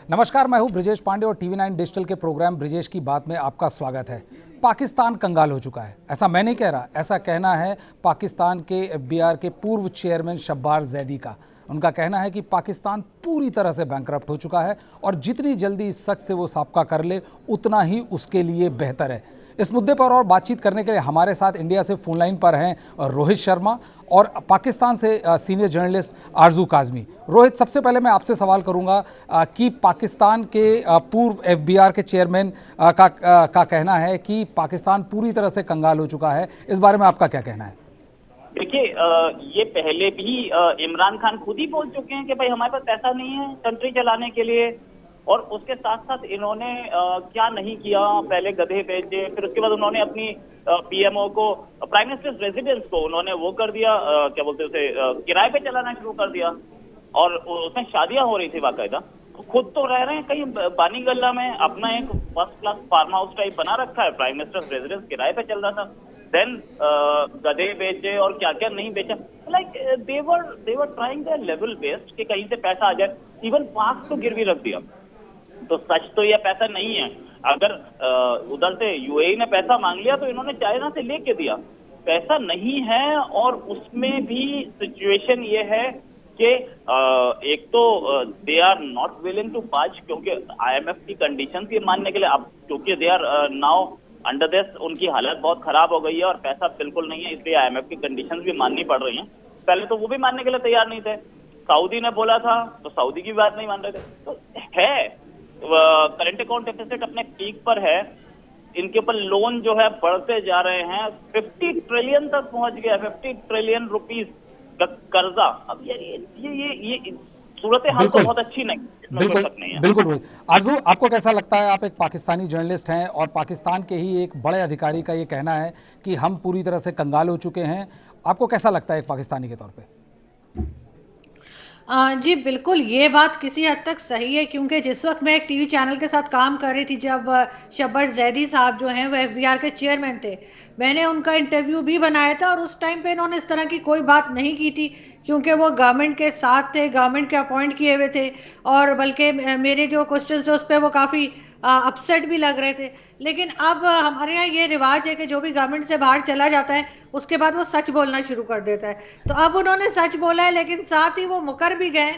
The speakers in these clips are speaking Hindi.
नमस्कार, मैं हूं ब्रिजेश पांडे और टीवी9 डिजिटल के प्रोग्राम ब्रिजेश की बात में आपका स्वागत है। पाकिस्तान कंगाल हो चुका है, ऐसा मैं नहीं कह रहा, ऐसा कहना है पाकिस्तान के एफबीआर के पूर्व चेयरमैन शब्बार जैदी का। उनका कहना है कि पाकिस्तान पूरी तरह से बैंकरप्ट हो चुका है और जितनी जल्दी इस सच से वो साबका कर ले उतना ही उसके लिए बेहतर है। इस मुद्दे पर और बातचीत करने के लिए हमारे साथ इंडिया से फोन लाइन पर हैं रोहित शर्मा और पाकिस्तान से सीनियर जर्नलिस्ट आरजू काजमी। रोहित, सबसे पहले मैं आपसे सवाल करूंगा कि पाकिस्तान के पूर्व एफबीआर के चेयरमैन का कहना है कि पाकिस्तान पूरी तरह से कंगाल हो चुका है, इस बारे में आपका क्या कहना है? देखिए, ये पहले भी इमरान खान खुद ही बोल चुके हैं कि भाई हमारे पास पैसा नहीं है कंट्री चलाने के लिए। और उसके साथ साथ इन्होंने क्या नहीं किया, पहले गधे भेजे, फिर उसके बाद उन्होंने अपनी पीएमओ को, प्राइम मिनिस्टर्स रेजिडेंस को उन्होंने वो कर दिया, क्या बोलते हैं उसे, किराए पे चलाना शुरू कर दिया। और उसमें शादियां हो रही थी बाकायदा। खुद तो रह रहे हैं कहीं बानी गल्ला में, अपना एक first class farm house type बना रखा है, प्राइम मिनिस्टर्स रेजिडेंस किराए पे चल रहा था। देन गधे बेचे और क्या क्या नहीं बेचा। Like they're trying their level best कि कहीं से पैसा आ जाए। इवन पाक तो गिरवी रख दिया। तो सच तो यह पैसा नहीं है। अगर उधर से यूएई ने पैसा मांग लिया तो इन्होंने चाइना से लेके दिया। पैसा नहीं है और उसमें भी सिचुएशन ये है कि एक तो they are not willing to budge, क्योंकि आईएमएफ की कंडीशंस ये मानने के लिए, अब क्योंकि they are now under this, उनकी हालत बहुत खराब हो गई है और पैसा बिल्कुल नहीं है, इसलिए आईएमएफ की कंडीशंस भी माननी पड़ रही हैं। पहले तो वो भी मानने के लिए तैयार नहीं थे। सऊदी ने बोला था तो सऊदी की बात नहीं मान रहे थे। तो है करंट अकाउंट डेफिसिट अपने पीक पर है। इनके ऊपर लोन जो है बढ़ते जा रहे हैं, 50 ट्रिलियन तक पहुंच गया, 50 ट्रिलियन रुपीस का कर्जा। अब ये सूरत हाल तो बहुत अच्छी नहीं, बिल्कुल रोहित। आरजू, आपको कैसा लगता है? आप एक पाकिस्तानी जर्नलिस्ट हैं और पाकिस्तान के ही एक बड़े अधिकारी का ये कहना है कि हम पूरी तरह से कंगाल हो चुके हैं। आपको कैसा लगता है एक पाकिस्तानी के तौर पे? जी बिल्कुल, ये बात किसी हद तक सही है, क्योंकि जिस वक्त मैं एक टीवी चैनल के साथ काम कर रही थी, जब शब्बार जैदी साहब जो हैं वो एफबीआर के चेयरमैन थे, मैंने उनका इंटरव्यू भी बनाया था और उस टाइम पे इन्होंने इस तरह की कोई बात नहीं की थी, क्योंकि वो गवर्नमेंट के साथ थे, गवर्नमेंट के अपॉइंट किए हुए थे। और बल्कि मेरे जो क्वेश्चन थे उस पर वो काफ़ी अपसेट भी लग रहे थे। लेकिन अब हमारे यहाँ ये रिवाज है कि जो भी गवर्नमेंट से बाहर चला जाता है उसके बाद वो सच बोलना शुरू कर देता है। तो अब उन्होंने सच बोला है, लेकिन साथ ही वो मुकर भी गए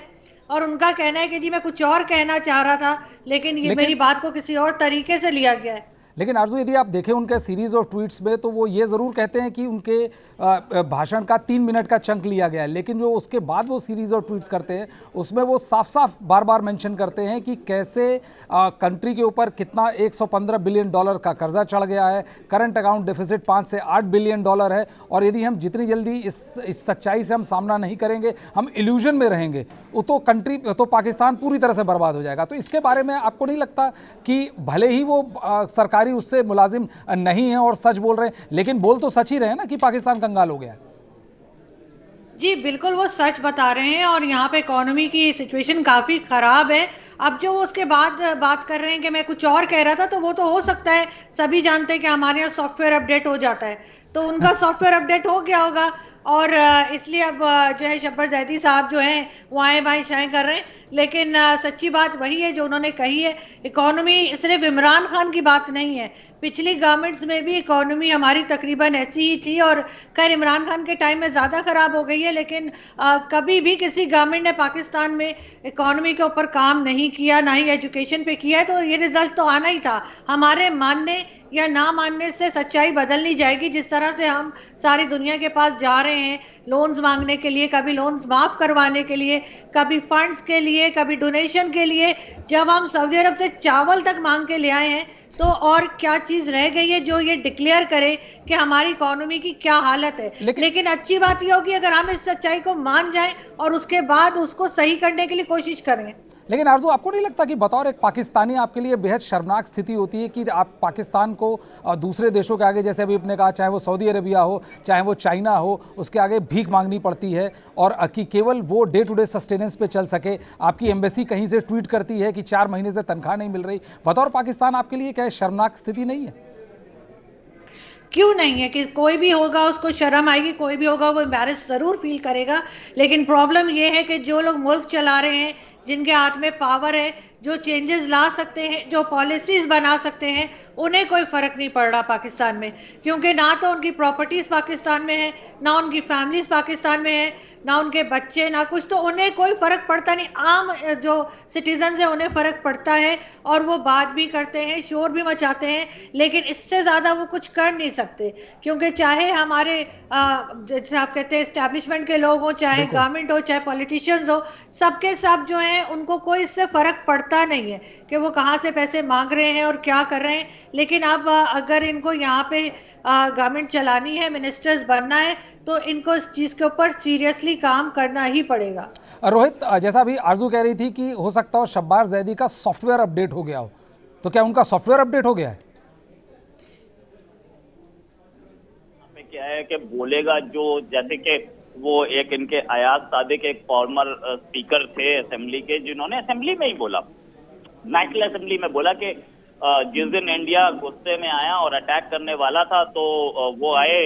और उनका कहना है कि जी मैं कुछ और कहना चाह रहा था, लेकिन मेरी बात को किसी और तरीके से लिया गया है। लेकिन आरजू, यदि आप देखें उनके सीरीज ऑफ ट्वीट्स में तो वो ये ज़रूर कहते हैं कि उनके भाषण का 3 मिनट का चंक लिया गया है, लेकिन जो उसके बाद वो सीरीज ऑफ ट्वीट्स करते हैं उसमें वो साफ साफ बार बार मेंशन करते हैं कि कैसे कंट्री के ऊपर कितना $115 बिलियन का कर्जा चढ़ गया है, करंट अकाउंट डेफिसिट 5 से 8 बिलियन है। और यदि हम जितनी जल्दी इस सच्चाई से हम सामना नहीं करेंगे, हम इल्यूजन में रहेंगे, तो पाकिस्तान पूरी तरह से बर्बाद हो जाएगा। तो इसके बारे में आपको नहीं लगता कि भले ही वो सरकारी उससे मुलाजिम नहीं है और सच बोल रहे हैं, लेकिन बोल तो सच ही रहे हैं ना कि पाकिस्तान कंगाल हो गया है? जी बिल्कुल, वो सच बता रहे हैं और यहाँ पे इकोनॉमी की सिचुएशन काफ़ी ख़राब है। अब जो उसके बाद बात कर रहे हैं कि मैं कुछ और कह रहा था, तो वो तो हो सकता है, सभी जानते हैं कि हमारे यहाँ सॉफ्टवेयर अपडेट हो जाता है, तो उनका सॉफ्टवेयर अपडेट हो गया होगा और इसलिए अब जो है शब्बार जैदी साहब जो हैं वो आए बाएं शाएं कर रहे हैं। लेकिन सच्ची बात वही है जो उन्होंने कही है। इकोनॉमी सिर्फ इमरान खान की बात नहीं है, पिछली गवर्नमेंट्स में भी इकोनॉमी हमारी तकरीबन ऐसी ही थी और खैर इमरान खान के टाइम में ज़्यादा ख़राब हो गई है, लेकिन कभी भी किसी गवर्नमेंट ने पाकिस्तान में इकोनॉमी के ऊपर काम नहीं किया, ना ही एजुकेशन पे किया है। तो ये रिजल्ट तो आना ही था। हमारे मानने या ना मानने से सच्चाई बदल नहीं जाएगी। जिस तरह से हम सारी दुनिया के पास जा रहे हैं लोन्स मांगने के लिए, कभी लोन्स माफ़ करवाने के लिए, कभी फंड्स के लिए, कभी डोनेशन के लिए, जब हम सऊदी अरब से चावल तक मांग के ले आए हैं, तो और क्या चीज़ रह गई है जो ये डिक्लेयर करे कि हमारी इकोनॉमी की क्या हालत है। लेकिन अच्छी बात यह होगी अगर हम इस सच्चाई को मान जाएं और उसके बाद उसको सही करने के लिए कोशिश करें। लेकिन आरजू, आपको नहीं लगता कि बतौर एक पाकिस्तानी आपके लिए बेहद शर्मनाक स्थिति होती है कि आप पाकिस्तान को दूसरे देशों के आगे, जैसे अभी आपने कहा, चाहे वो सऊदी अरेबिया हो, चाहे वो चाइना हो, उसके आगे भीख मांगनी पड़ती है और कि केवल वो डे टू डे सस्टेनेंस पे चल सके? आपकी एम्बेसी कहीं से ट्वीट करती है कि 4 महीने से तनख्वाह नहीं मिल रही। बतौर पाकिस्तान आपके लिए क्या शर्मनाक स्थिति नहीं है? क्यों नहीं है कि कोई भी होगा उसको शर्म आएगी, कोई भी होगा वो एम्बैरेस जरूर फील करेगा। लेकिन प्रॉब्लम ये है कि जो लोग मुल्क चला रहे हैं, जिनके हाथ में पावर है, जो चेंजेस ला सकते हैं, जो पॉलिसीज बना सकते हैं, उन्हें कोई फर्क नहीं पड़ रहा पाकिस्तान में, क्योंकि ना तो उनकी प्रॉपर्टीज पाकिस्तान में है, ना उनकी फैमिलीज पाकिस्तान में है, ना उनके बच्चे, ना कुछ, तो उन्हें कोई फर्क पड़ता नहीं। आम जो सिटीजन है उन्हें फर्क पड़ता है और वो बात भी करते हैं, शोर भी मचाते हैं, लेकिन इससे ज्यादा वो कुछ कर नहीं सकते, क्योंकि चाहे हमारे जैसे आप कहते हैं एस्टैब्लिशमेंट के लोग हो, चाहे बिल्कुल। गवर्नमेंट हो, चाहे पॉलिटिशियंस हो, सबके सब जो हैं उनको कोई इससे फर्क पड़ता नहीं है कि वो कहाँ से पैसे मांग रहे हैं और क्या कर रहे हैं। लेकिन अब अगर इनको यहाँ पे गवर्नमेंट चलानी है, मिनिस्टर्स बनना है, तो इनको इस चीज के ऊपर सीरियसली काम करना ही पड़ेगा। रोहित, जैसा अभी आरजू कह रही थी कि हो सकता हो शब्बार जैदी का सॉफ्टवेयर अपडेट हो गया हो, तो क्या उनका सॉफ्टवेयर अपडेट हो गया है? क्या है कि बोलेगा जो, जैसे कि वो एक इनके अयाज सादिक एक फॉर्मर स्पीकर थे असेंबली के, जिन्होंने असेंबली में ही बोला, नेशनल असेंबली में बोला कि जिस दिन इंडिया गुस्से में आया और अटैक करने वाला था तो वो आए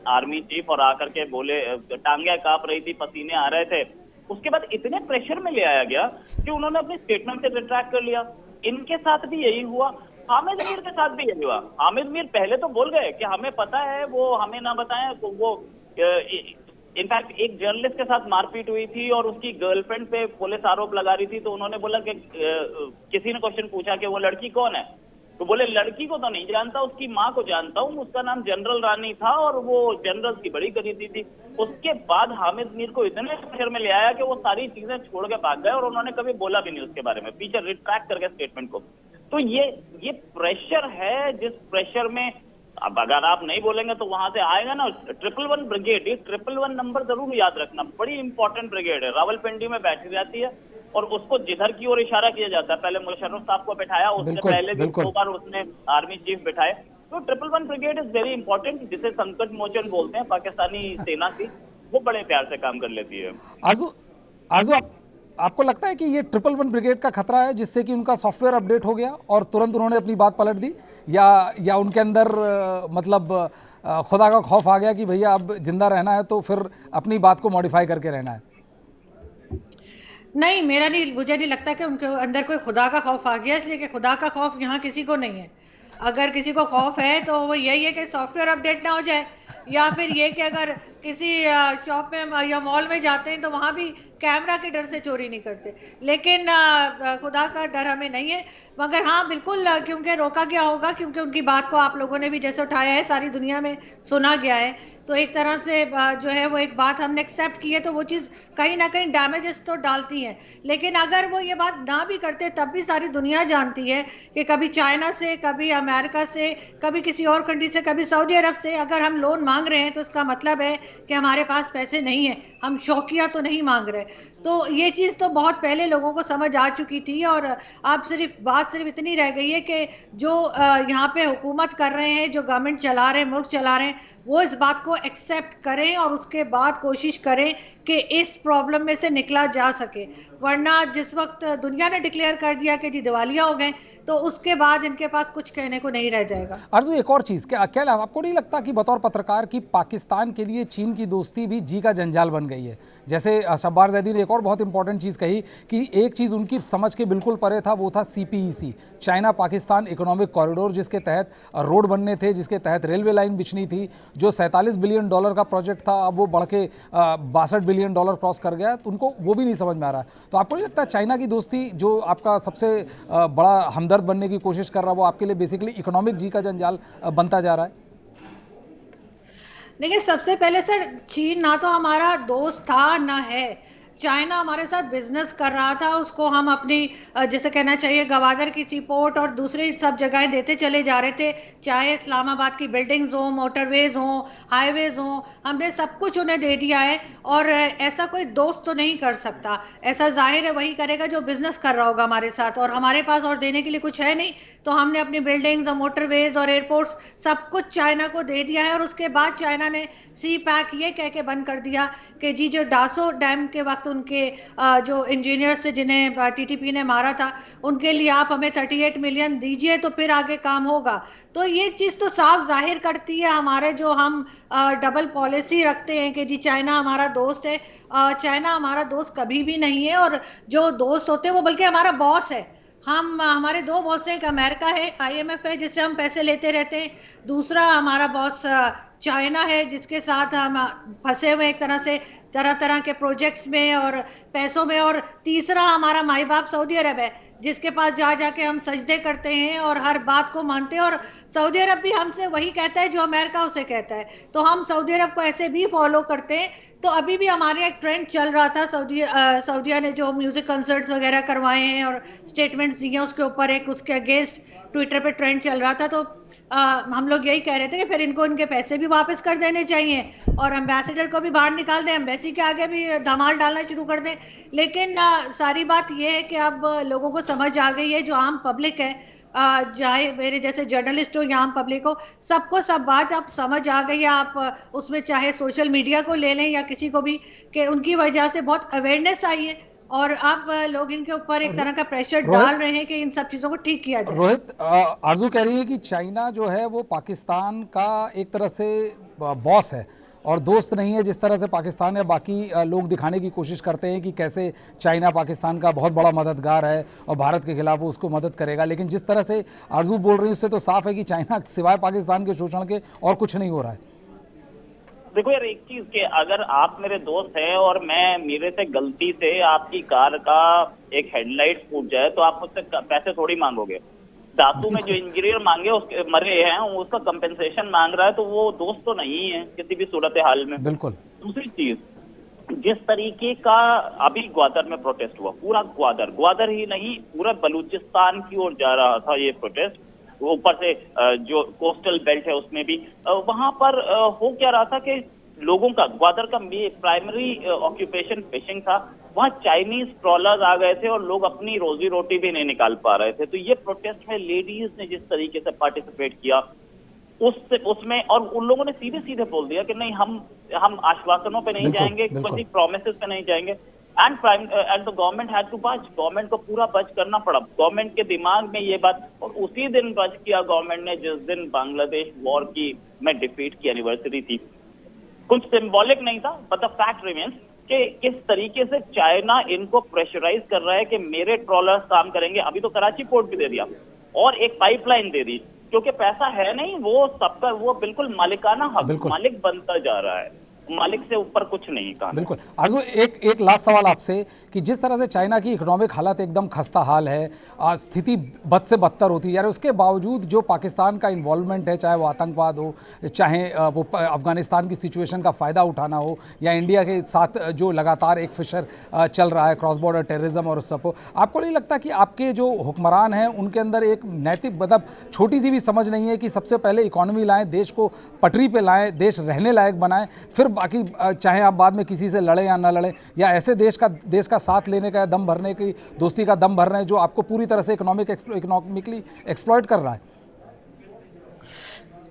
आर्मी चीफ और आकर के बोले, टांगे कांप रही थी, पसीने आ रहे थे। उसके बाद इतने प्रेशर में ले आया गया कि उन्होंने अपनी स्टेटमेंट से रिट्रैक्ट कर लिया। इनके साथ भी यही हुआ, हामिद मीर के साथ भी यही हुआ। हामिद मीर पहले तो बोल गए कि हमें पता है, वो हमें ना बताएं, तो वो इनफैक्ट एक जर्नलिस्ट के साथ मारपीट हुई थी और उसकी गर्लफ्रेंड पे पुलिस आरोप लगा रही थी, तो उन्होंने बोला कि किसी ने क्वेश्चन पूछा कि वो लड़की कौन है, तो बोले लड़की को तो नहीं जानता, उसकी माँ को जानता हूँ, उसका नाम जनरल रानी था और वो जनरल की बड़ी खरीदी थी। उसके बाद हामिद मीर को इतने प्रेशर में ले आया कि वो सारी चीजें छोड़ के भाग गए और उन्होंने कभी बोला भी नहीं उसके बारे में, पीछे रिट्रैक्ट कर गए स्टेटमेंट को। तो ये प्रेशर है, जिस प्रेशर में अब अगर आप नहीं बोलेंगे तो वहां से आएगा ना 111 ब्रिगेड। ये 111 नंबर जरूर याद रखना, बड़ी इंपॉर्टेंट ब्रिगेड है, रावलपिंडी में बैठी जाती है और उसको जिधर की ओर इशारा किया जाता है। पहले मुशर्रफ साहब को बिठाया, उससे पहले भी 2 बार उसने आर्मी चीफ बिठाए। तो 111 ब्रिगेड इज वेरी इंपॉर्टेंट, जिसे संकट मोचन बोलते हैं पाकिस्तानी सेना की, वो बड़े प्यार से काम कर लेती है। आरजू, आपको लगता है कि ये 111 ब्रिगेड का खतरा है, जिससे कि उनका सॉफ्टवेयर अपडेट हो गया और तुरंत उन्होंने अपनी बात पलट दी, या उनके अंदर मतलब खुदा का खौफ आ गया कि भैया अब जिंदा रहना है तो फिर अपनी बात को मॉडिफाई करके रहना है? नहीं, मुझे नहीं लगता कि उनके अंदर कोई खुदा का खौफ आ गया, इसलिए कि खुदा का खौफ यहाँ किसी को नहीं है। अगर किसी को खौफ है तो वो यही है कि सॉफ्टवेयर अपडेट ना हो जाए, या फिर ये कि अगर किसी शॉप में या मॉल में जाते हैं तो वहां भी कैमरा के डर से चोरी नहीं करते। लेकिन खुदा का डर हमें नहीं है, मगर हाँ बिल्कुल, क्योंकि रोका गया होगा, क्योंकि उनकी बात को आप लोगों ने भी जैसे उठाया है, सारी दुनिया में सुना गया है, तो एक तरह से जो है वो एक बात हमने एक्सेप्ट की है, तो वो चीज़ कहीं ना कहीं डैमेजेस तो डालती है। लेकिन अगर वो ये बात ना भी करते तब भी सारी दुनिया जानती है कि कभी चाइना से, कभी अमेरिका से, कभी किसी और कंट्री से, कभी सऊदी अरब से अगर हम लोन मांग रहे हैं तो इसका मतलब है कि हमारे पास पैसे नहीं है, हम शौकिया तो नहीं मांग रहे। तो ये चीज़ तो बहुत पहले लोगों को समझ आ चुकी थी, और अब बात सिर्फ इतनी रह गई है कि जो यहाँ पे हुकूमत कर रहे हैं, जो गवर्नमेंट चला रहे हैं, मुल्क चला रहे हैं, वो इस बात को एक्सेप्ट करें और उसके बाद कोशिश करें कि इस प्रॉब्लम में से निकला जा सके। वरना जिस वक्त दुनिया ने डिक्लेयर कर दिया कि जी दिवालिया हो गए, तो उसके बाद इनके पास कुछ कहने को नहीं रह जाएगा। आरजू, एक और चीज़, क्या आपको नहीं लगता कि बतौर पत्रकार की पाकिस्तान के लिए चीन की दोस्ती भी जी का जंजाल बन गई है? जैसे शब्बार जैदी ने एक और बहुत इंपॉर्टेंट चीज़ कही कि एक चीज़ उनकी समझ के बिल्कुल परे था, वो था CPEC, China Pakistan economic corridor, जिसके तहत रोड बनने थे, जिसके तहत रेलवे लाइन बिछनी थी, जो $47 बिलियन का प्रोजेक्ट था, अब वो बढ़ के $62 बिलियन क्रॉस कर गया, तो उनको वो भी नहीं समझ में आ रहा है। तो आपको नहीं लगता चाइना की दोस्ती, जो आपका सबसे बड़ा हमदर्द बनने की कोशिश कर रहा है, वो आपके लिए बेसिकली इकोनॉमिक जी का जंजाल बनता जा रहा है? देखिए, सबसे पहले सर, चीन ना तो हमारा दोस्त था ना है। चाइना हमारे साथ बिजनेस कर रहा था, उसको हम अपनी जैसे कहना चाहिए गवादर की सी पोर्ट और दूसरी सब जगहें देते चले जा रहे थे, चाहे इस्लामाबाद की बिल्डिंग्स हो, मोटरवेज हो, हाईवेज हो, हमने सब कुछ उन्हें दे दिया है। और ऐसा कोई दोस्त तो नहीं कर सकता, ऐसा जाहिर है वही करेगा जो बिजनेस कर रहा होगा हमारे साथ, और हमारे पास और देने के लिए कुछ है नहीं, तो हमने अपनी बिल्डिंग्स और मोटरवेज और एयरपोर्ट्स सब कुछ चाइना को दे दिया है। और उसके बाद चाइना ने सी पैक ये कह के बंद कर दिया कि जी जो डासो डैम के वक्त उनके जो इंजीनियर्स से जिन्हें TTP ने मारा था, उनके लिए आप हमें 38 मिलियन दीजिए तो फिर आगे काम होगा। तो ये चीज़ तो साफ जाहिर करती है हमारे जो हम डबल पॉलिसी रखते हैं कि जी चाइना हमारा दोस्त है। चाइना हमारा दोस्त कभी भी नहीं है, और जो दोस्त होते हैं वो बल्कि हमारा बॉस है। हम हमारे दो बॉस हैं, एक अमेरिका है, आईएमएफ है जिससे हम पैसे लेते रहते हैं। दूसरा हमारा बॉस चाइना है जिसके साथ हम फंसे हुए एक तरह से, तरह तरह के प्रोजेक्ट्स में और पैसों में। और तीसरा हमारा माई बाप सऊदी अरब है जिसके पास जा जाके हम सजदे करते हैं और हर बात को मानते हैं। और सऊदी अरब भी हमसे वही कहता है जो अमेरिका उसे कहता है, तो हम सऊदी अरब को ऐसे भी फॉलो करते हैं। तो अभी भी हमारे एक ट्रेंड चल रहा था, सऊदीया ने जो म्यूजिक कंसर्ट्स वगैरह करवाए हैं और स्टेटमेंट्स दिए हैं उसके ऊपर एक उसके अगेंस्ट ट्विटर पे ट्रेंड चल रहा था। तो हम लोग यही कह रहे थे कि फिर इनको इनके पैसे भी वापस कर देने चाहिए और एम्बेसडर को भी बाहर निकाल दें, एम्बेसी के आगे भी धमाल डालना शुरू कर दें। लेकिन सारी बात यह है कि अब लोगों को समझ आ गई है, जो आम पब्लिक है, चाहे मेरे जैसे जर्नलिस्ट हो या आम पब्लिक हो, सबको सब बात अब समझ आ गई है। आप उसमें चाहे सोशल मीडिया को ले लें या किसी को भी, कि उनकी वजह से बहुत अवेयरनेस आई है और अब लोग इनके ऊपर एक तरह का प्रेशर डाल रहे हैं कि इन सब चीजों को ठीक किया जाए। रोहित, आरजू कह रही है कि चाइना जो है वो पाकिस्तान का एक तरह से बॉस है और दोस्त नहीं है, जिस तरह से पाकिस्तान या बाकी लोग दिखाने की कोशिश करते हैं कि कैसे चाइना पाकिस्तान का बहुत बड़ा मददगार है और भारत के खिलाफ वो उसको मदद करेगा। लेकिन जिस तरह से आरजू बोल रही है उससे तो साफ है कि चाइना सिवाय पाकिस्तान के शोषण के और कुछ नहीं हो रहा है। देखो यार, एक चीज के अगर आप मेरे दोस्त हैं और मेरे से गलती से आपकी कार का एक हेडलाइट फूट जाए तो आप मुझसे पैसे थोड़ी मांगोगे। धातु में जो इंजीनियर मांगे उसके मरे हैं, उसका कंपेंसेशन मांग रहा है, तो वो दोस्त तो नहीं है किसी भी सूरत हाल में। बिल्कुल। दूसरी चीज, जिस तरीके का अभी ग्वादर में प्रोटेस्ट हुआ, पूरा ग्वादर ही नहीं पूरा बलूचिस्तान की ओर जा रहा था ये प्रोटेस्ट, ऊपर से जो कोस्टल बेल्ट है उसमें भी वहां पर हो क्या रहा था कि लोगों का, ग्वादर का प्राइमरी ऑक्यूपेशन फिशिंग था, वहां चाइनीज ट्रॉलर्स आ गए थे और लोग अपनी रोजी रोटी भी नहीं निकाल पा रहे थे। तो ये प्रोटेस्ट में लेडीज ने जिस तरीके से पार्टिसिपेट किया उसमें, और उन लोगों ने सीधे सीधे बोल दिया कि नहीं, हम आश्वासनों पे नहीं जाएंगे, किसी प्रोमिसेस पे नहीं जाएंगे। And the government had to budge, government को पूरा बच करना पड़ा। गवर्नमेंट के दिमाग में ये बात, और उसी दिन बच किया गवर्नमेंट ने जिस दिन बांग्लादेश वॉर की में डिफीट की एनिवर्सरी थी। कुछ सिंबॉलिक नहीं था, बट द फैक्ट रिमेन्स कि किस तरीके से चाइना इनको प्रेशराइज कर रहा है कि मेरे ट्रॉलर्स काम करेंगे। अभी तो कराची पोर्ट भी दे दिया और एक पाइपलाइन दे दी, क्योंकि पैसा है नहीं, वो सबका, वो बिल्कुल मालिकाना हक, मालिक बनता जा रहा है, मालिक से ऊपर कुछ नहीं कहा। बिल्कुल। आरजू, एक लास्ट सवाल आपसे कि जिस तरह से चाइना की इकोनॉमिक हालत एकदम खस्ता हाल है, स्थिति बद से बदतर होती है, उसके बावजूद जो पाकिस्तान का इन्वॉल्वमेंट है, चाहे वो आतंकवाद हो, चाहे वो अफगानिस्तान की सिचुएशन का फ़ायदा उठाना हो, या इंडिया के साथ जो लगातार एक फिशर चल रहा है क्रॉस बॉर्डर टेररिज्म और उस सब को, आपको नहीं लगता कि आपके जो हुक्मरान हैं उनके अंदर एक नैतिक, मतलब छोटी सी भी समझ नहीं है कि सबसे पहले इकोनॉमी लाएं, देश को पटरी पे लाएं, देश रहने लायक बनाएं, फिर बाकी चाहे आप बाद में किसी से लड़े या ना लड़े, या ऐसे देश का साथ लेने का, दम भरने की, दोस्ती का दम भर रहे हैं जो आपको पूरी तरह से इकोनॉमिकली एक्सप्लॉइट कर रहा है?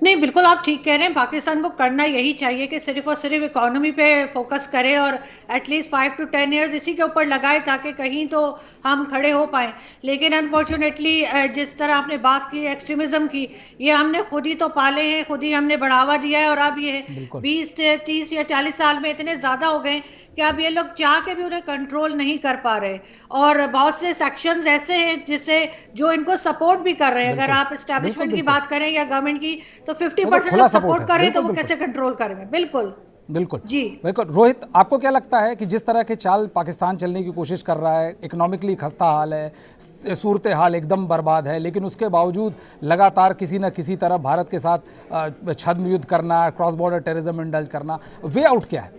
नहीं, बिल्कुल आप ठीक कह रहे हैं। पाकिस्तान को करना यही चाहिए कि सिर्फ और सिर्फ इकोनॉमी पे फोकस करे और एटलीस्ट 5 to 10 इयर्स इसी के ऊपर लगाए ताकि कहीं तो हम खड़े हो पाए। लेकिन अनफॉर्चुनेटली जिस तरह आपने बात की एक्सट्रीमिज्म की, ये हमने खुद ही तो पाले हैं, खुद ही हमने बढ़ावा दिया है, और अब ये 20, 30 या 40 साल में इतने ज्यादा हो गए कि अब ये लोग चाह के भी उन्हें कंट्रोल नहीं कर पा रहे। और बहुत से सेक्शंस ऐसे हैं जिससे जो इनको सपोर्ट भी कर रहे हैं। अगर आप एस्टैब्लिशमेंट की बात करें या गवर्नमेंट की, तो 50% लोग सपोर्ट कर रहे हैं, तो वो कैसे कंट्रोल करेंगे? बिल्कुल बिल्कुल जी, बिल्कुल। रोहित, आपको क्या लगता है कि जिस तरह के चाल पाकिस्तान चलने की कोशिश कर रहा है, इकोनॉमिकली खस्ता हाल है, सूरत हाल एकदम बर्बाद है, लेकिन उसके बावजूद लगातार किसी न किसी तरह भारत के साथ छद्म युद्ध करना, क्रॉस बॉर्डर टेररिज्म इंडल्ज करना, वे आउट क्या है?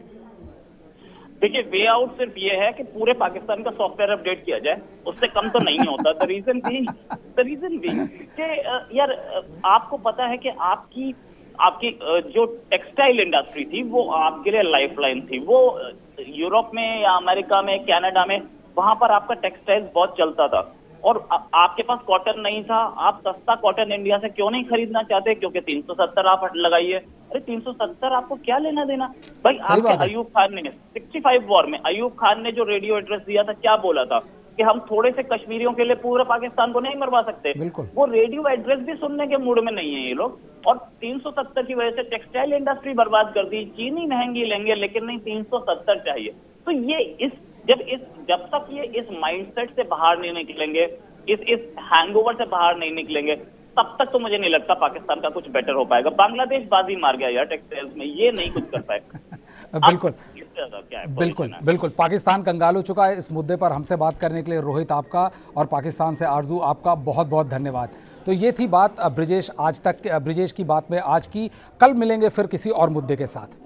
देखिए, वे आउट सिर्फ ये है कि पूरे पाकिस्तान का सॉफ्टवेयर अपडेट किया जाए, उससे कम तो नहीं होता। द रीजन भी कि यार, आपको पता है कि आपकी जो टेक्सटाइल इंडस्ट्री थी वो आपके लिए लाइफलाइन थी। वो यूरोप में या अमेरिका में, कनाडा में, वहां पर आपका टेक्सटाइल बहुत चलता था और आपके पास कॉटन नहीं था। आप सस्ता कॉटन इंडिया से क्यों नहीं खरीदना चाहते? क्योंकि 370 आप हट लगाइए। अरे 370 आपको क्या लेना देना भाई? आपके अयूब खान ने 65 वॉर में, अयूब खान ने जो रेडियो एड्रेस दिया था, क्या बोला था कि हम थोड़े से कश्मीरियों के लिए पूरे पाकिस्तान को नहीं मरवा सकते। वो रेडियो एड्रेस भी सुनने के मूड में नहीं है ये लोग। और 370 की वजह से टेक्सटाइल इंडस्ट्री बर्बाद कर दी। चीनी महंगी लेंगे लेकिन नहीं, 370 चाहिए। तो ये जब तक ये इस माइंडसेट से बाहर नहीं निकलेंगे, इस हैंगओवर से बाहर नहीं निकलेंगे, तब तक तो मुझे नहीं लगता पाकिस्तान का कुछ बेटर हो पाएगा। बांग्लादेश बाजी मार गया यार टेक्सटाइल्स में, ये नहीं कुछ कर पाएगा। बिल्कुल क्या है बिल्कुल बिल्कुल, पाकिस्तान कंगाल हो चुका है। इस मुद्दे पर हमसे बात करने के लिए रोहित आपका और पाकिस्तान से आरजू आपका बहुत बहुत धन्यवाद। तो ये थी बात ब्रिजेश की बात में आज की। कल मिलेंगे फिर किसी और मुद्दे के साथ।